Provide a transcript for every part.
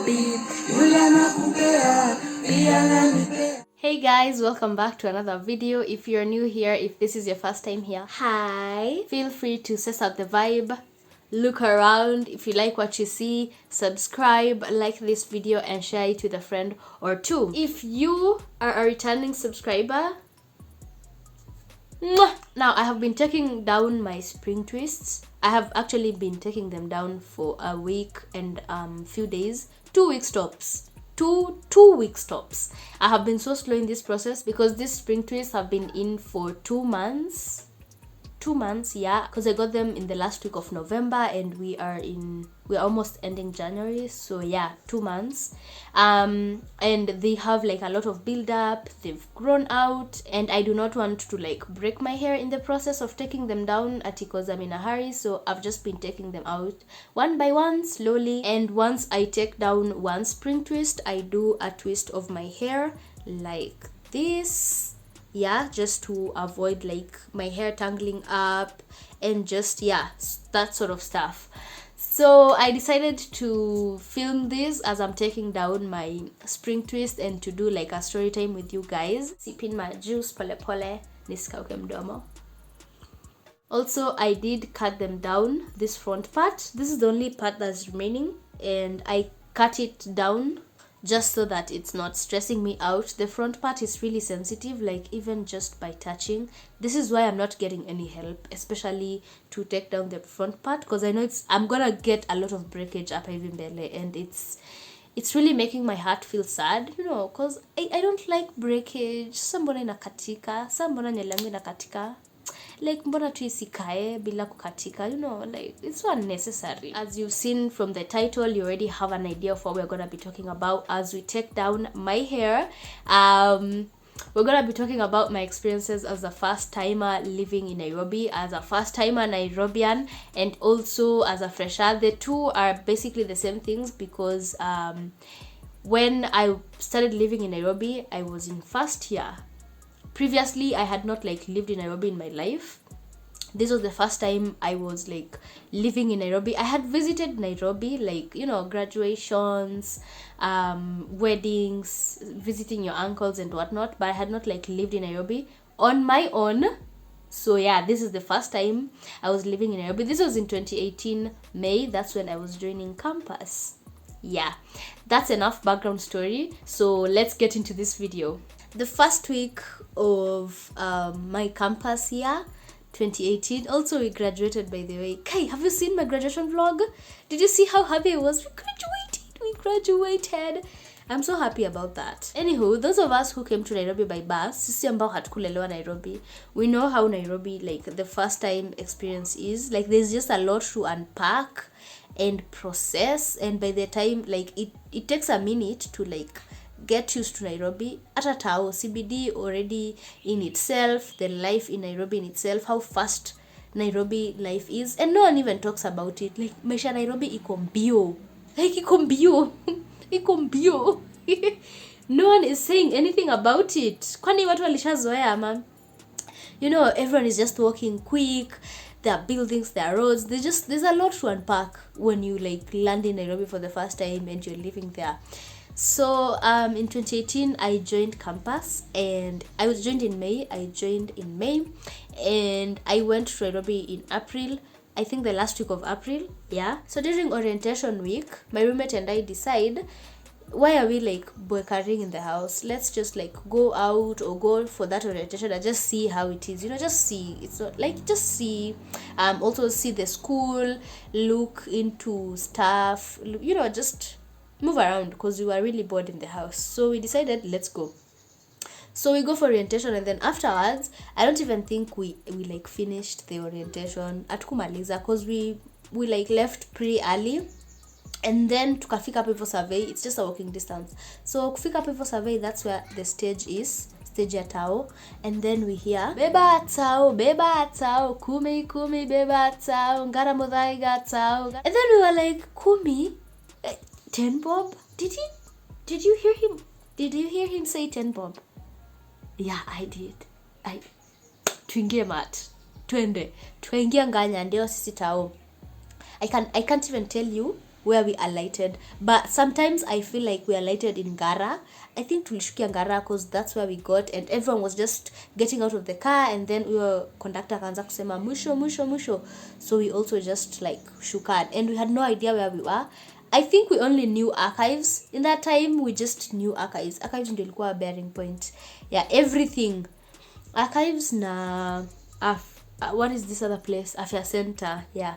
Nairobi, yule nakupea, pia nanipea. Hey guys, welcome back to another video. If you're new here, if this is your first time here, hi. Feel free to suss out the vibe, look around. If you like what you see, subscribe, like this video, and share it with a friend or two. If you are a returning subscriber, mwah! Now I have been taking down my spring twists. I have actually been taking them down for a week and few days, 2 weeks tops. Two weeks tops. I have been so slow in this process because these spring twists have been in for 2 months. 2 months, yeah, because I got them in the last week of November and we're almost ending January, so yeah, 2 months. And they have like a lot of build up, they've grown out, and I do not want to like break my hair in the process of taking them down because I'm in a hurry, so I've just been taking them out one by one, slowly. And once I take down one spring twist, I do a twist of my hair like this, yeah, just to avoid like my hair tangling up and just, yeah, that sort of stuff. So I decided to film this as I'm taking down my spring twist and to do like a story time with you guys. Sipping my juice pole pole nisikauke mdomo. Also, I did cut them down, this front part. This is the only part that's remaining, and I cut it down just so that it's not stressing me out. The front part is really sensitive, like even just by touching. This is why I'm not getting any help, especially to take down the front part, because I know I'm gonna get a lot of breakage up even mbele, and it's really making my heart feel sad, you know, because I don't like breakage. Sambona inakatika, sambona nywele yangu inakatika, like mbona tu isikae bila kukatika, you know, like it's so unnecessary. As you've seen from the title, you already have an idea of what we're gonna be talking about as we take down my hair. We're gonna be talking about my experiences as a first timer living in Nairobi, as a first timer Nairobian, and also as a fresher. The two are basically the same things because when I started living in Nairobi, I was in first year. Previously, I had not like lived in Nairobi in my life. This was the first time I was like living in Nairobi. I had visited Nairobi, like, you know, graduations, weddings, visiting your uncles and whatnot, but I had not like lived in Nairobi on my own. So yeah, this is the first time I was living in Nairobi. This was in 2018 May. That's when I was joining campus. Yeah, that's enough background story. So let's get into this video. The first week of my campus year, 2018. Also, we graduated, by the way. Kai, have you seen my graduation vlog? Did you see how happy I was? We graduated. I'm so happy about that. Anywho, those of us who came to Nairobi by bus, sisi ambao hatukulelewa Nairobi, we know how Nairobi, like the first time experience is. Like there's just a lot to unpack and process, and by the time, like it takes a minute to like get used to Nairobi. Ata tao CBD already in itself, the life in Nairobi in itself, how fast Nairobi life is, and no one even talks about it. Like maisha Nairobi iko mbio, like iko mbio iko mbio no one is saying anything about it. Kwani watu walishazoea man, you know, everyone is just walking quick. There are buildings, there are roads, there's a lot to unpack when you like land in Nairobi for the first time and you're living there. So in 2018 I joined campus, and I was joined in May. And I went to Nairobi in April, I think the last week of April. Yeah, so during orientation week, my roommate and I decide, why are we like boycotting in the house? Let's just like go out or go for that orientation and just see how it is, you know, just see. It's not like just see, also see the school, look into stuff, you know, just move around because we were really bored in the house. So we decided, let's go. So we go for orientation, and then afterwards, I don't even think we like finished the orientation at kumaliza, because we like left pretty early, and then tukafika hapo survey. It's just a walking distance. So kufika hapo survey, that's where the stage is, stage ya tao, and then we hear beba tao kumi beba tao ngara modhaiga tao, and then we were like, kumi 10 bob? Did you hear him? Did you hear him say 10 bob? Yeah, I did. Tuingie mat. Tuingia nganya ndio sisi tao. I can't even tell you where we alighted, but sometimes I feel like we alighted in Ngara. I think tulishukia Ngara because that's where we got, and everyone was just getting out of the car, and then conductor akaanza kusema mwisho, so we also just like shukad, and we had no idea where we were. I think we only knew archives in that time. We just knew archives ndio ilikuwa bearing point, yeah, everything. Archives na what is this other place, afya center, yeah.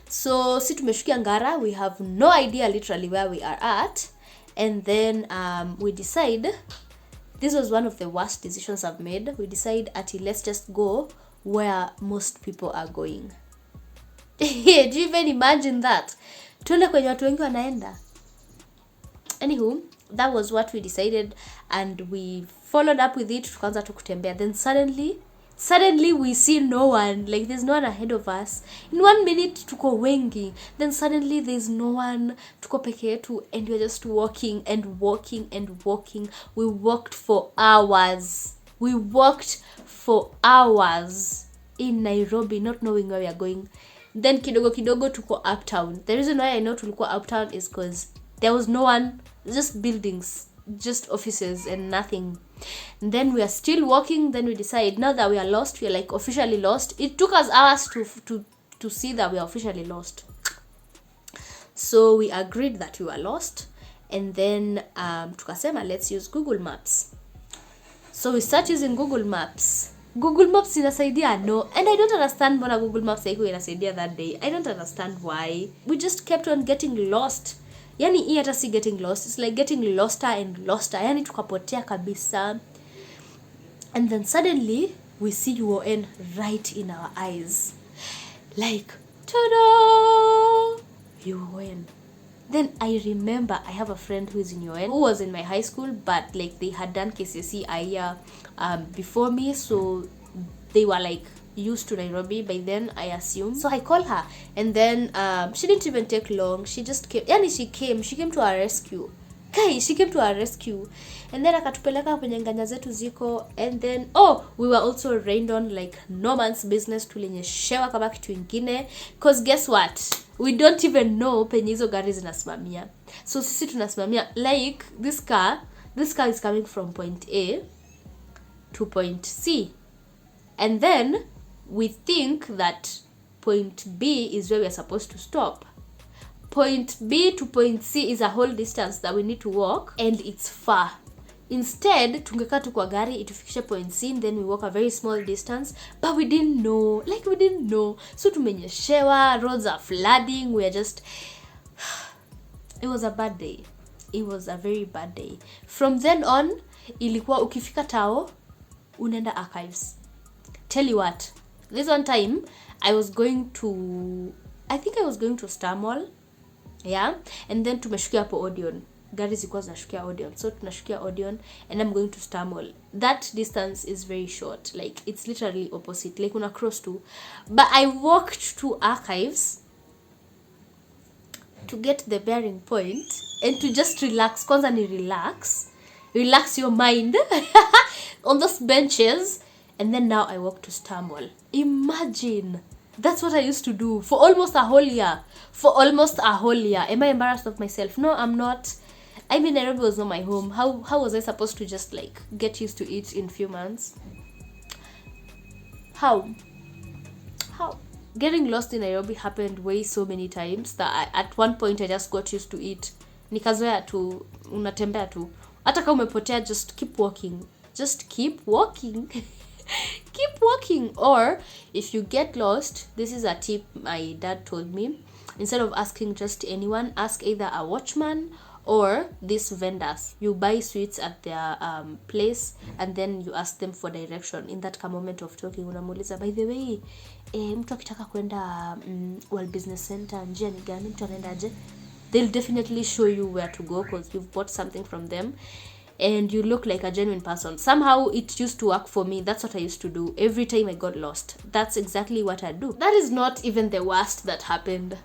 So si tumeshukia Ngara, we have no idea literally where we are at, and then we decide, this was one of the worst decisions I've made. We decide let's just go where most people are going. Do you even imagine that? Tuende kwenye watu wengi wanaenda. Anywho, that was what we decided, and we followed up with it. Tukaanza tu kutembea, then suddenly we see no one, like there's no one ahead of us. In 1 minute tuko wengi, then suddenly there's no one, tuko peke yetu, and we're just walking and walking and walking. We walked for hours in Nairobi, not knowing where we are going. Then kidogo tuko uptown. The reason why I know tulikuwa uptown is because there was no one, just buildings, just offices and nothing. And then we are still walking. Then we decide, now that we are lost, we are like officially lost. It took us hours to see that we are officially lost. So we agreed that we were lost, and then tukasema let's use Google Maps. So we start using Google Maps. Google Maps inasaidia, no, and I don't understand mbona Google Maps haikuwa inasaidia that day. I don't understand why. We just kept on getting lost. Yani hii hata si getting lost, it's like getting loster and loster. Yani tukapotea kabisa. And then suddenly we see UN right in our eyes, like ta-da, UN. Then I remember I have a friend who is in UN, who was in my high school, but like they had done KCAU a year before me, so they were like used to Nairobi by then, I assume. So I call her, and then she didn't even take long. She just came. Yani she came to our rescue. She came to our rescue, and then akatupeleka kwenye nganya zetu ziko, and then we were also rained on like no man's business. Tulinyeshewa kama kitu ingine, cause guess what, we don't even know penye hizo gari zinasimamia. So sisi tunasimamia like this car is coming from point A to point C, and then we think that point B is where we are supposed to stop. Point B to point C is a whole distance that we need to walk, and it's far. Instead, tungekaa tu kwa gari itufikishe point C, and then we walk a very small distance, but we didn't know. So tumenyeshewa, roads are flooding, we are just it was a bad day. It was a very bad day. From then on, ilikuwa ukifika tao unaenda archives. Tell you what, this one time I think I was going to Star Mall, yeah, and then tumeshukia hapo Odeon. Gari zilikuwa zinashukia Odeon, so tunashukia Odeon, and I'm going to Star Mall. That distance is very short, like it's literally opposite, like una cross to. But I walked to archives to get the bearing point and to just relax. Kwanza ni relax your mind on those benches. And then now I walk to Star Mall. Imagine, that's what I used to do for almost a whole year. Am I embarrassed of myself? No, I'm not. I mean, Nairobi was not my home. How was I supposed to just like get used to it in few months? How? Getting lost in Nairobi happened way so many times that at one point I just got used to it. Nikazoea tu, unatembea tu. Hata kama umepotea, just keep walking. Keep walking. Or if you get lost, this is a tip my dad told me. Instead of asking just anyone, ask either a watchman or these vendors. You buy sweets at their place, and then you ask them for direction. In that moment of talking, unamuuliza, by the way, mtu akitaka kwenda World Business Center, njia ni gani, mtu anaendaje? They'll definitely show you where to go because you've bought something from them. And you look like a genuine person. Somehow it used to work for me. That's what I used to do every time I got lost. That's exactly what I do. That is not even the worst that happened.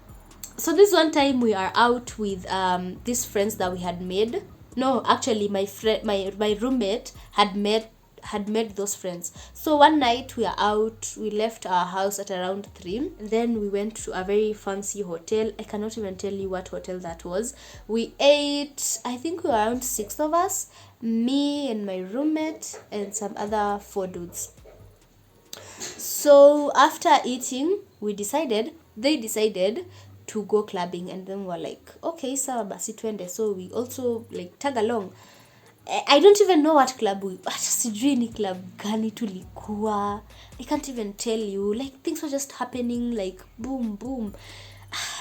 So this one time we are out with these friends that we had made. No, actually my roommate had met had made those friends. So one night we are out, we left our house at around 3, and then we went to a very fancy hotel. I cannot even tell you what hotel that was. We ate, I think we were around 6 of us, me and my roommate and some other 4 dudes. So after eating, they decided to go clubbing, and then we're like, okay, sawa basi twende. So we also like tag along. I don't even know what club sijui ni club gani tulikuwa. I can't even tell you. Like, things were just happening like boom boom.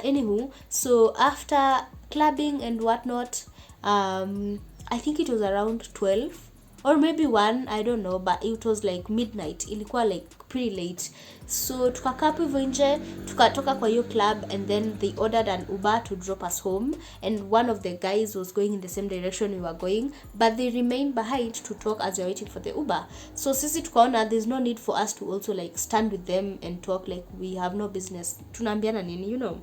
Anywho, so after clubbing and whatnot, I think it was around 12 or maybe 1, I don't know, but it was like midnight. Ilikuwa like pretty late. So tukakaa hapo hivyo nje, tukatoka kwa hiyo club, and then they ordered an Uber to drop us home, and one of the guys was going in the same direction we were going, but they remained behind to talk as we were waiting for the Uber. So sisi tukaona there's no need for us to also like stand with them and talk, like we have no business. Tunaambiana nini, you know.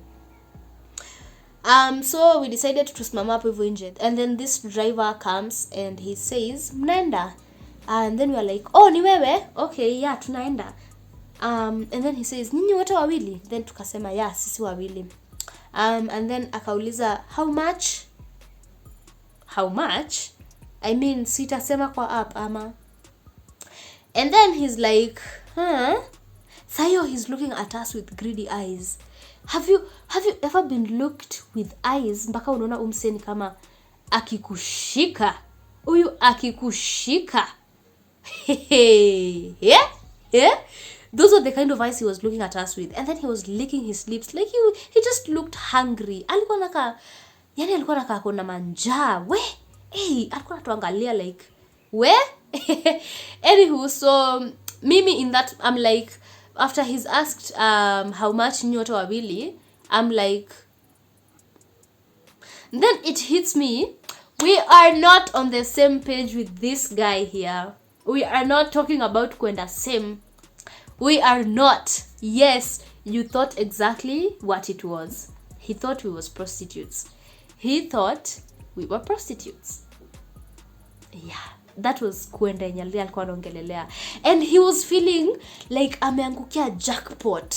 So we decided to simama hapo hivyo nje, and then this driver comes and he says mnaenda, and then we are like, oh ni wewe, okay yeah tunaenda. And then he says nyinyi wote wawili, then tukasema yeah sisi wawili. And then akauliza how much, I mean sitasema kwa app ama. And then he's like Sayo, he's looking at us with greedy eyes. Have you ever been looked with eyes mpaka unaona umseni kama akikushika? Huyu akikushika. Yeah? Those are the kind of eyes he was looking at us with. And then he was licking his lips like he just looked hungry. Alikuwa naka kuna manjaa. Alikuwa anatuangalia like we. Anywho, so mimi in that, I'm like, after he's asked how much nyoto wawili, I'm like, then it hits me, we are not on the same page with this guy here. We are not talking about kwenda same. We are not. Yes, you thought exactly what it was. He thought we was prostitutes. He thought we were prostitutes. Yeah, that was kwenda yenye alikuwa anaongelelea. And he was feeling like ameangukia jackpot.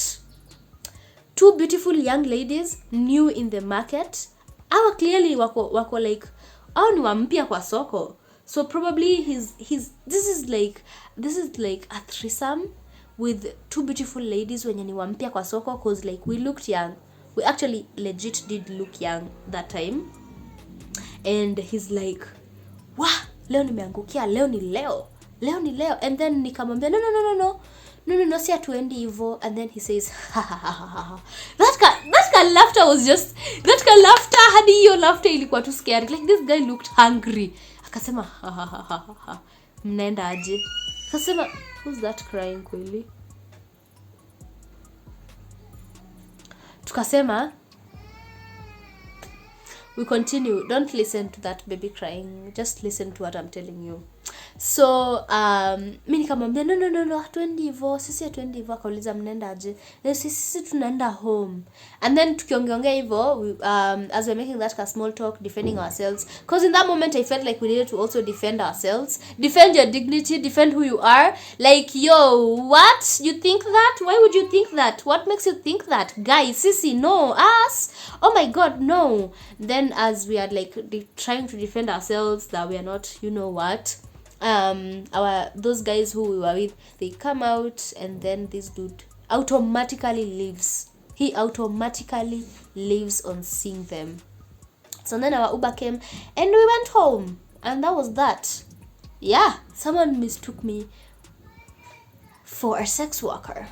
2 beautiful young ladies, new in the market. Awa clearly wako like, au ni wampia kwa soko. So probably this is like a threesome with 2 beautiful ladies wenye ni wampia kwa soko, cause like we looked young. We actually legit did look young that time. And he's like, wah, leo nimeangukia, leo ni leo. And then nikamwambia no, si atuendi hivyo. And then he says that kind of laughter was just, that kind of laughter, hadi hiyo laughter ilikuwa too scary. Like this guy looked hungry. Akasema mnaenda aje? Akasema who's that crying kweli? Tukasema we continue, don't listen to that baby crying, just listen to what I'm telling you. So mimi nikamwambia no hatuendi hivyo, sisi hatuendi hivyo. Akauliza mnaenda aje? Sisi tunaenda home. And then tukiongeongea hivyo, as we're making that small talk, defending ourselves, because in that moment I felt like we needed to also defend ourselves, defend your dignity, defend who you are. Like, yo, what, you think that? Why would you think that? What makes you think that? Guys, sisi, no, us, oh my god, no. Then as we are like trying to defend ourselves that we are not, you know what, those guys who we were with, they come out, and then this dude automatically leaves. He automatically leaves on seeing them. So then our Uber came and we went home, and that was that. Yeah, someone mistook me for a sex worker.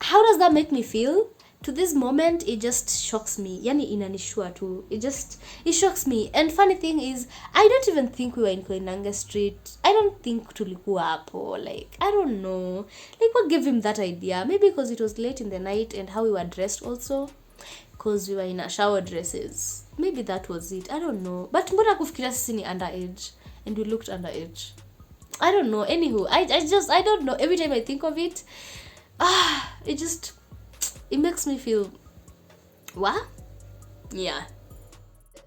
How does that make me feel? To this moment, it just shocks me. Yani inanishua tu. It shocks me. And funny thing is, I don't even think we were in Koinange Street. I don't think tulikuwa hapo. Like, I don't know. Like, what gave him that idea? Maybe because it was late in the night and how we were dressed also. Because we were in our shower dresses. Maybe that was it. I don't know. But mbona kufikiria sisi ni underage. And we looked underage. I don't know. Anywho, I don't know. Every time I think of it, it makes me feel, what? Yeah.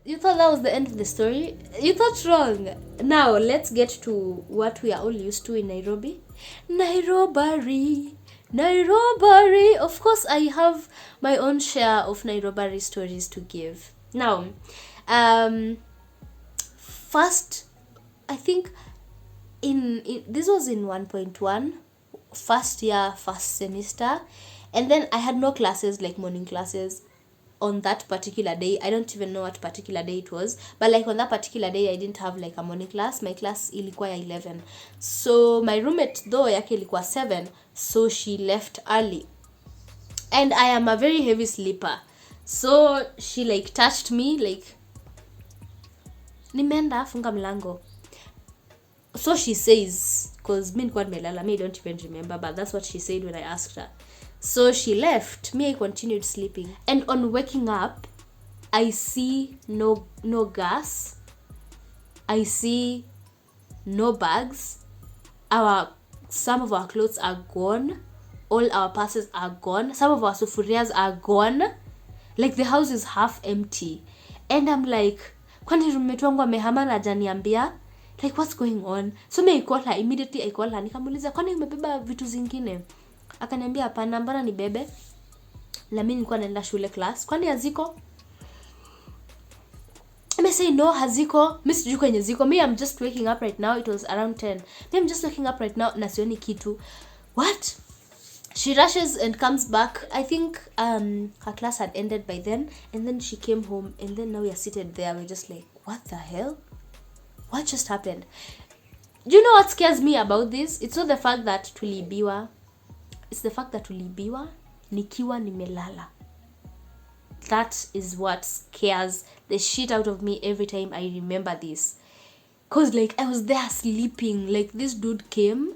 You thought that was the end of the story? You thought wrong. Now, let's get to what we are all used to in Nairobi. Nairoberry. Nairoberry. Of course, I have my own share of Nairoberry stories to give. Now, first, I think in this was in 1.1, first year, first semester, and then I had no classes, like morning classes on that particular day. I don't even know what particular day it was, but like on that particular day I didn't have like a morning class. My class ilikuwa ya 11, so my roommate though yake ilikuwa 7, so she left early, and I am a very heavy sleeper, so she like touched me like, nimeenda funga mlango. So she says, because me nilikuwa nimelala, me don't even remember, but that's what she said when I asked her. So she left. Me, I continued sleeping. And on waking up, I see no gas. I see no bags. Some of our clothes are gone. All our purses are gone. Some of our sufurias are gone. Like the house is half empty. And I'm like, kwani roommate wangu amehama na hajaniambia? Like, what's going on? So me I call her immediately. I call her, nikamuuliza, kwani umebeba vitu zingine? Akaniambia hapana, mbona nibebe? Na mimi nilikuwa naenda shule class. Kwani haziko? I say no, haziko. Mimi sijui kwenye ziko. Me, I'm just waking up right now. It was around 10. Me, I'm just waking up right now na sioni kitu. What? She rushes and comes back. I think her class had ended by then, and then she came home, and then now we are seated there. We're just like, what the hell? What just happened? Do you know what scares me about this? It's not the fact that tuliibiwa. It's the fact that tuliibiwa nikiwa nimelala. That is what scares the shit out of me every time I remember this. Cause like I was there sleeping. Like this dude came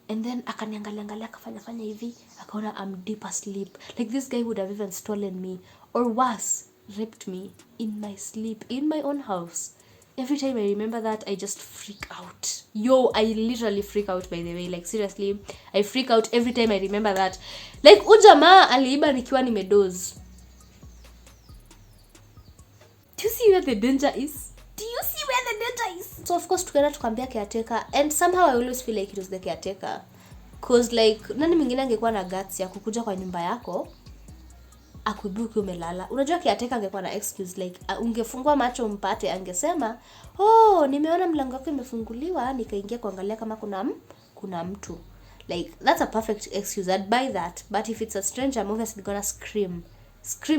and then akaniangalia akafanya hivi, akaona I'm deep asleep. Like this guy would have even stolen me, or worse, raped me in my sleep in my own house. Every time I remember that, I just freak out. Yo, I literally freak out, by the way. Like, seriously, I freak out every time I remember that. Like, ujamaa aliiba nikiwa nimedoze. Do you see where the danger is? Do you see where the danger is? So, of course, tukaenda tukambia caretaker. And somehow I always feel like it was the caretaker. Cause, like, nani mwingine angekuwa na guts ya kukuja kwa nyumba yako akuibuki umelala. Unajua kiateka angekuwa na excuse like ungefungua macho mpate, angesema, "Oh, nimeona mlango wako imefunguliwa, nikaingia kuangalia kama kuna mtu." Like that's a perfect excuse. I'd buy that. But if it's a stranger, I'm obviously gonna scream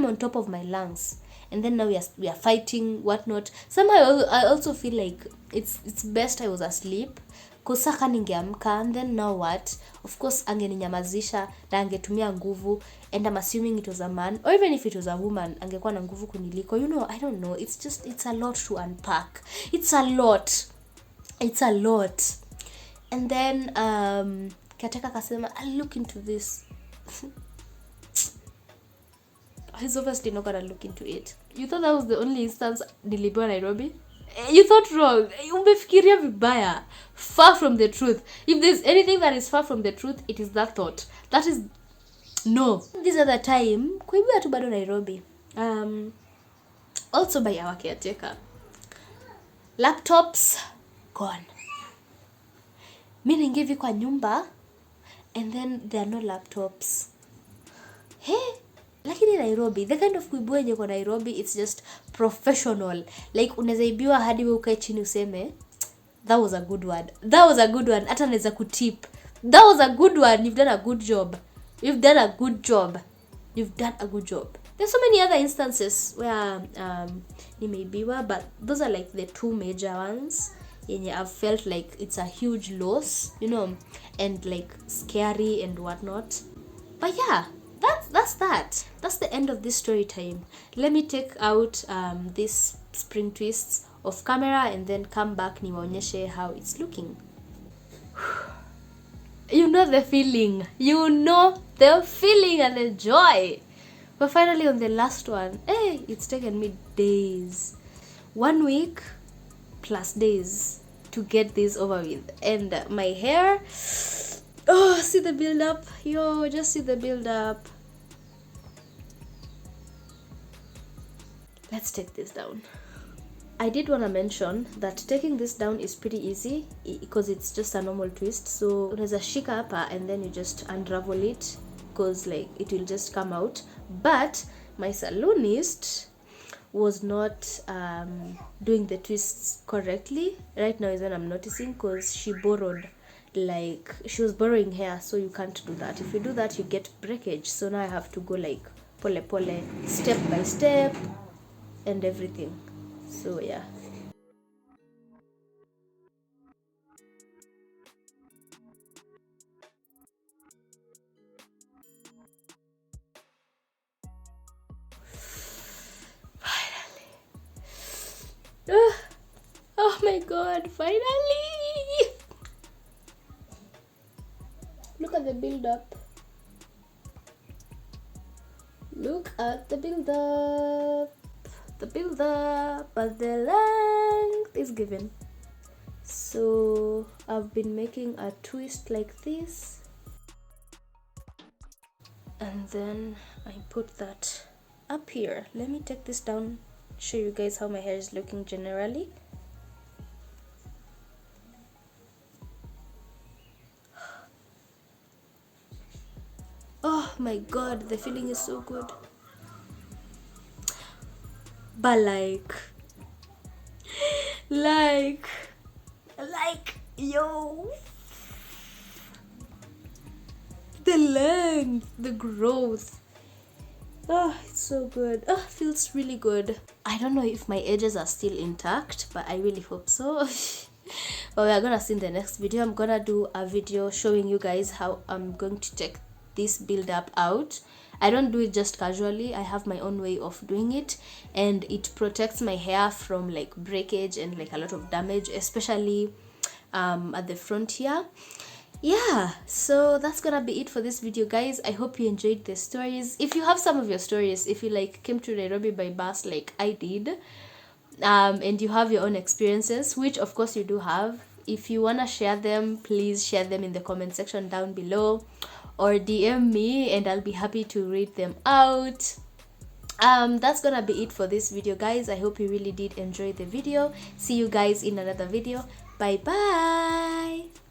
on top of my lungs. And then now we are fighting, whatnot. Somehow I also feel like it's best I was asleep. Kusaka ningeamka, and then now what? Of course angeninyamazisha na angetumia nguvu, and I'm assuming it was a man, or even if it was a woman angekuwa na nguvu kuniliko. You know, I don't know. It's a lot to unpack. It's a lot. And then kateka kasema, I'll look into this. He's obviously not gonna look into it. You thought that was the only instance nilibiwa Nairobi? You thought wrong. Umefikiria vibaya. Far from the truth. If there's anything that is far from the truth, it is that thought. That is no. This other time, kuibiwa tu bado Nairobi. Also by our caretaker. Laptops gone. Mimi ningevi kwa nyumba, and then there are no laptops. Hey, lakini Nairobi, the kind of kuibiwa yenye kwa Nairobi, it's just professional. Like unaweza ibiwa hadi wewe ukae chini useme, that was a good one. Hata naweza kutip. That was a good one. You've done a good job. There's so many other instances where nimeibiwa, but those are like the two major ones. Yenye I've felt like it's a huge loss, you know, and like scary and whatnot. But yeah, that's that. That's the end of this story time. Let me take out these spring twists of camera and then come back niwaonyeshe how it's looking. You know the feeling and the joy. We're finally on the last one. Hey, it's taken me days. 1 week plus days to get this over with. And my hair, oh, see the build up. Yo, just see the build up. Let's take this down. I did want to mention that taking this down is pretty easy because it's just a normal twist. So unaweza shika hapa and then you just unravel it because like it will just come out. But my saloonist was not doing the twists correctly. Right now is when I'm noticing, because she borrowed, like she was borrowing hair, so you can't do that. If you do that you get breakage, so now I have to go like pole pole, step by step and everything. So yeah. Finally. Oh my god, finally. Look at the build up. Look at the build up. The build up, but the length is given. So I've been making a twist like this, and then I put that up here. Let me take this down, show you guys how my hair is looking generally. Oh my god, the feeling is so good. But like yo, the length, the growth, it's so good. Feels really good. I don't know if my edges are still intact, but I really hope so. But we are gonna see in the next video. I'm gonna do a video showing you guys how I'm going to take this build up out. I don't do it just casually. I have my own way of doing it, and it protects my hair from like breakage and like a lot of damage, especially at the front here. Yeah, so that's gonna be it for this video, guys. I hope you enjoyed the stories. If you have some of your stories, if you like came to Nairobi by bus like I did, and you have your own experiences, which of course you do have, if you want to share them, please share them in the comment section down below, or DM me and I'll be happy to read them out. That's gonna be it for this video, guys. I hope you really did enjoy the video. See you guys in another video. Bye bye.